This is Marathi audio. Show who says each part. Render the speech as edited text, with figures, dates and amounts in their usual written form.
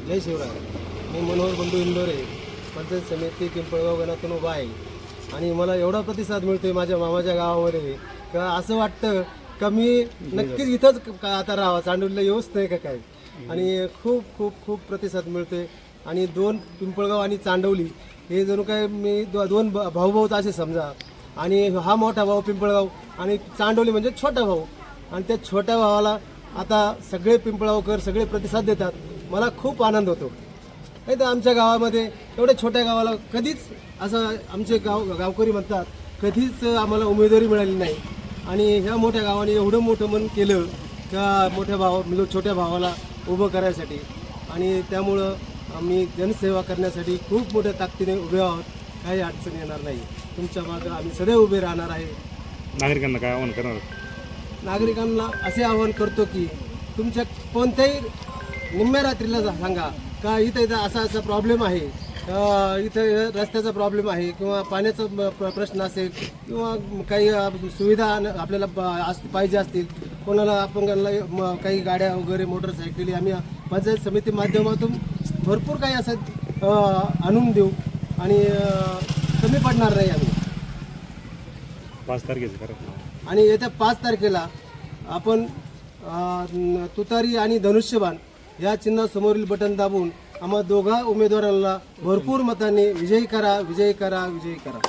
Speaker 1: जय शिवराय. मी मनोहर बंधू इंदोरे, पंचायत समिती पिंपळगाव गणातून उभा आहे. आणि मला एवढा प्रतिसाद मिळतोय माझ्या मामाच्या गावामध्ये का असं वाटतं का मी नक्कीच इथंच आता राहावं, चांडोलीला येऊच नाही का काय. आणि खूप खूप खूप प्रतिसाद मिळतोय. आणि दोन पिंपळगाव आणि चांडवली हे जणू काय मी दोन भाऊभाऊच असे समजा. आणि हा मोठा भाऊ पिंपळगाव आणि चांडवली म्हणजे छोटा भाऊ. आणि त्या छोट्या भावाला आता सगळे पिंपळगावकर सगळे प्रतिसाद देतात. मला खूप आनंद होतो. नाही तर आमच्या गावामध्ये एवढ्या छोट्या गावाला कधीच असं आमचे गावकरी म्हणतात कधीच आम्हाला उमेदवारी मिळाली नाही. आणि ह्या मोठ्या गावाने एवढं मोठं मन केलं त्या म्हणजे छोट्या भावाला उभं करायसाठी. आणि त्यामुळं आम्ही जनसेवा करण्यासाठी खूप मोठ्या ताकदीने उभे आहोत. काही अडचण येणार नाही. तुमच्या मागं आम्ही सदैव उभे राहणार आहे.
Speaker 2: नागरिकांना काय आवाहन करणार?
Speaker 1: नागरिकांना असे आवाहन करतो की तुमच्या कोणत्याही निम्म्या रात्रीला सांगा का इथं असा प्रॉब्लेम आहे, इथं रस्त्याचा प्रॉब्लेम आहे किंवा पाण्याचा प्रश्न असेल किंवा काही सुविधा आपल्याला पाहिजे असतील, कोणाला अपंगांना काही गाड्या वगैरे मोटरसायकली आम्ही पंचायत समिती माध्यमातून भरपूर काही असं आणून देऊ. आणि कमी पडणार नाही आम्ही.
Speaker 2: 5 तारखेचं करा.
Speaker 1: आणि येत्या 5 तारखेला आपण तुतारी आणि धनुष्यबाण या चिन्हासमोरील बटन दाबून आम्हा दोघा उमेदवारांना भरपूर मताने विजयी करा, विजयी करा, विजयी करा.